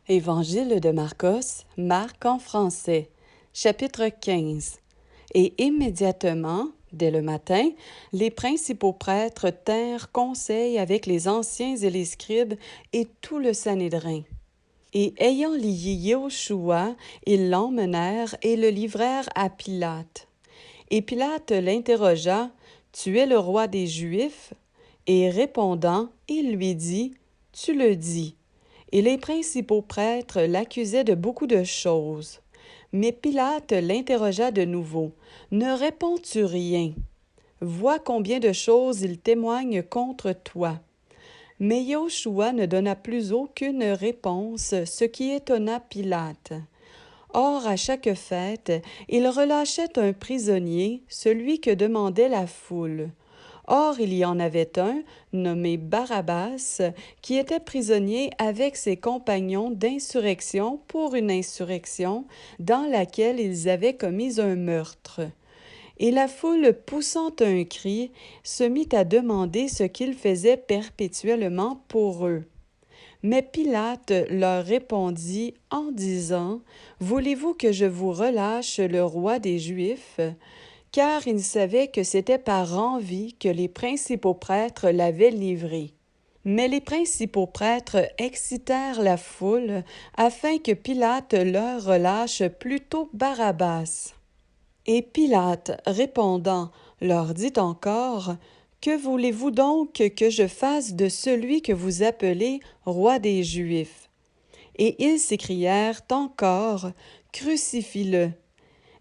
Évangile de Marcos, Marc en français, chapitre 15. Et immédiatement, dès le matin, les principaux prêtres tinrent conseil avec les anciens et les scribes et tout le Sanhédrin. Et ayant lié Yéhoshua, ils l'emmenèrent et le livrèrent à Pilate. Et Pilate l'interrogea, « Tu es le roi des Juifs? » Et répondant, il lui dit, « Tu le dis. » Et les principaux prêtres l'accusaient de beaucoup de choses. Mais Pilate l'interrogea de nouveau, « Ne réponds-tu rien? Vois combien de choses il témoigne contre toi. » Mais Yéhoshua ne donna plus aucune réponse, ce qui étonna Pilate. Or, à chaque fête, il relâchait un prisonnier, celui que demandait la foule. Or, il y en avait un, nommé Barabbas, qui était prisonnier avec ses compagnons d'insurrection pour une insurrection dans laquelle ils avaient commis un meurtre. Et la foule, poussant un cri, se mit à demander ce qu'il faisait perpétuellement pour eux. Mais Pilate leur répondit en disant, « Voulez-vous que je vous relâche le roi des Juifs? » Car il savait que c'était par envie que les principaux prêtres l'avaient livré. Mais les principaux prêtres excitèrent la foule afin que Pilate leur relâche plutôt Barabbas. Et Pilate, répondant, leur dit encore, « Que voulez-vous donc que je fasse de celui que vous appelez roi des Juifs? » Et ils s'écrièrent encore, « Crucifie-le. »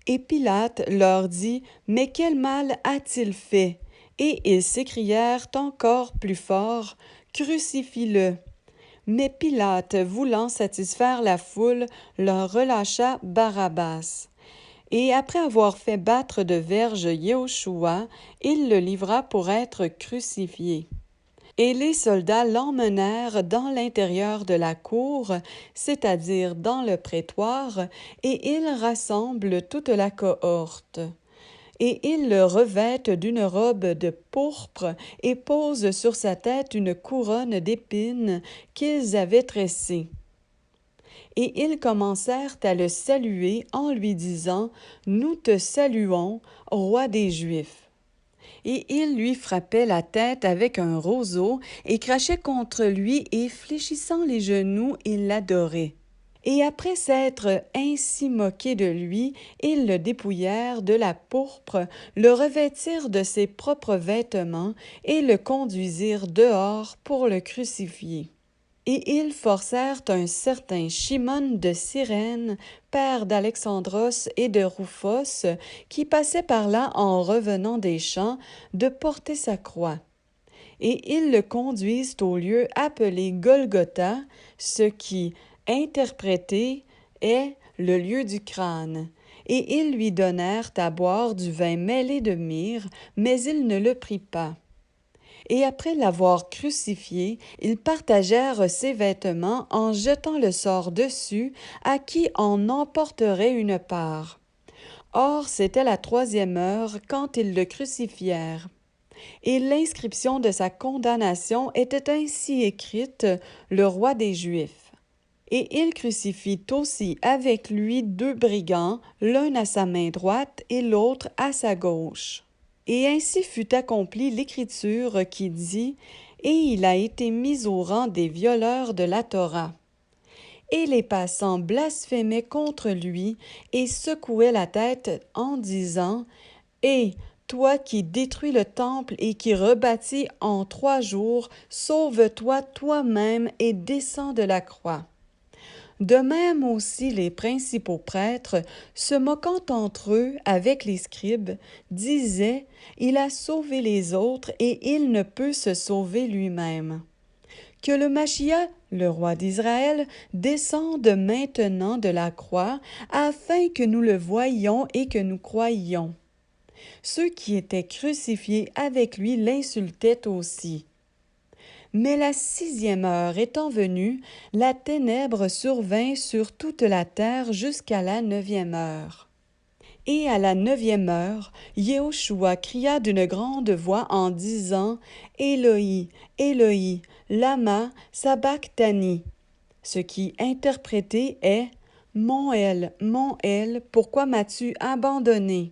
Et Pilate leur dit, « Mais quel mal a-t-il fait? » Et ils s'écrièrent encore plus fort, « Crucifie-le. » Mais Pilate, voulant satisfaire la foule, leur relâcha Barabbas. Et après avoir fait battre de verge Yéhoshua, il le livra pour être crucifié. Et les soldats l'emmenèrent dans l'intérieur de la cour, c'est-à-dire dans le prétoire, et ils rassemblent toute la cohorte. Et ils le revêtent d'une robe de pourpre et posent sur sa tête une couronne d'épines qu'ils avaient tressée. Et ils commencèrent à le saluer en lui disant, « Nous te saluons, roi des Juifs. » Et ils lui frappaient la tête avec un roseau et crachaient contre lui et fléchissant les genoux, ils l'adoraient. Et après s'être ainsi moqués de lui, ils le dépouillèrent de la pourpre, le revêtirent de ses propres vêtements et le conduisirent dehors pour le crucifier. Et ils forcèrent un certain Shimon de Cyrène, père d'Alexandros et de Rufos, qui passait par là en revenant des champs, de porter sa croix. Et ils le conduisent au lieu appelé Golgotha, ce qui, interprété, est le lieu du crâne. Et ils lui donnèrent à boire du vin mêlé de myrrhe, mais il ne le prit pas. Et après l'avoir crucifié, ils partagèrent ses vêtements en jetant le sort dessus à qui en emporterait une part. Or, c'était la 3e heure quand ils le crucifièrent. Et l'inscription de sa condamnation était ainsi écrite, « Le roi des Juifs ». Et il crucifie aussi avec lui 2 brigands, l'un à sa main droite et l'autre à sa gauche. Et ainsi fut accomplie l'écriture qui dit, « Et il a été mis au rang des violeurs de la Torah. » Et les passants blasphémaient contre lui et secouaient la tête en disant, « Et toi qui détruis le temple et qui rebâtis en 3 jours, sauve-toi toi-même et descends de la croix. » De même aussi les principaux prêtres, se moquant entre eux avec les scribes, disaient, « Il a sauvé les autres et il ne peut se sauver lui-même. » Que le Machia, le roi d'Israël, descende maintenant de la croix, afin que nous le voyions et que nous croyions. Ceux qui étaient crucifiés avec lui l'insultaient aussi. Mais la 6e heure étant venue, la ténèbre survint sur toute la terre jusqu'à la 9e heure. Et à la 9e heure, Yéhoshua cria d'une grande voix en disant, « Éloi, Éloi, lama sabachthani » ce qui interprété est mon elle, pourquoi m'as-tu abandonné?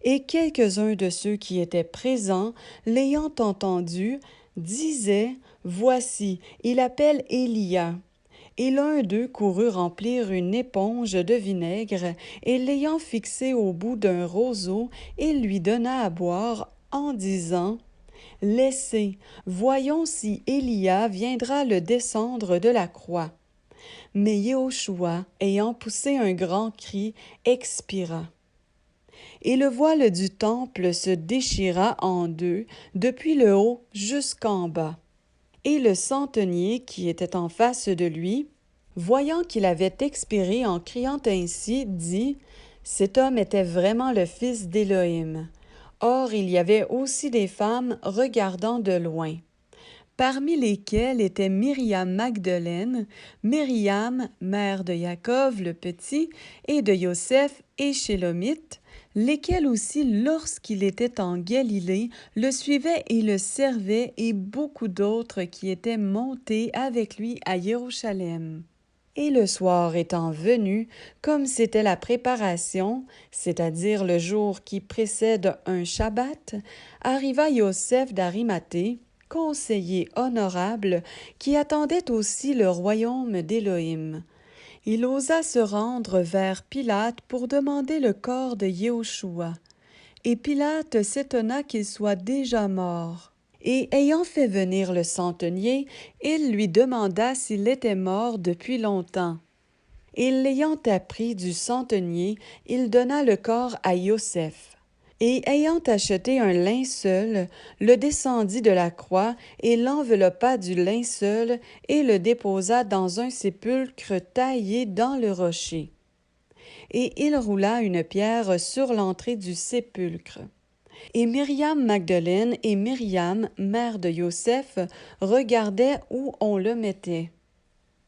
Et quelques-uns de ceux qui étaient présents, l'ayant entendu, disaient, voici, il appelle Élia. Et l'un d'eux courut remplir une éponge de vinaigre, et l'ayant fixé au bout d'un roseau, il lui donna à boire, en disant, laissez, voyons si Élia viendra le descendre de la croix. Mais Yehoshua, ayant poussé un grand cri, expira. Et le voile du temple se déchira en deux, depuis le haut jusqu'en bas. Et le centenier qui était en face de lui, voyant qu'il avait expiré en criant ainsi, dit, cet homme était vraiment le fils d'Élohim. Or il y avait aussi des femmes regardant de loin, parmi lesquelles était Myriam Magdeleine, Myriam, mère de Jacob le petit, et de Joseph et Shélomite, lesquels aussi, lorsqu'il était en Galilée, le suivaient et le servaient, et beaucoup d'autres qui étaient montés avec lui à Jérusalem. Et le soir étant venu, comme c'était la préparation, c'est-à-dire le jour qui précède un Shabbat, arriva Joseph d'Arimathée, conseiller honorable, qui attendait aussi le royaume d'Élohim. Il osa se rendre vers Pilate pour demander le corps de Yehoshua. Et Pilate s'étonna qu'il soit déjà mort. Et ayant fait venir le centenier, il lui demanda s'il était mort depuis longtemps. Et l'ayant appris du centenier, il donna le corps à Joseph. Et ayant acheté un linceul, le descendit de la croix et l'enveloppa du linceul et le déposa dans un sépulcre taillé dans le rocher. Et il roula une pierre sur l'entrée du sépulcre. Et Myriam Magdeleine et Myriam, mère de Joseph, regardaient où on le mettait.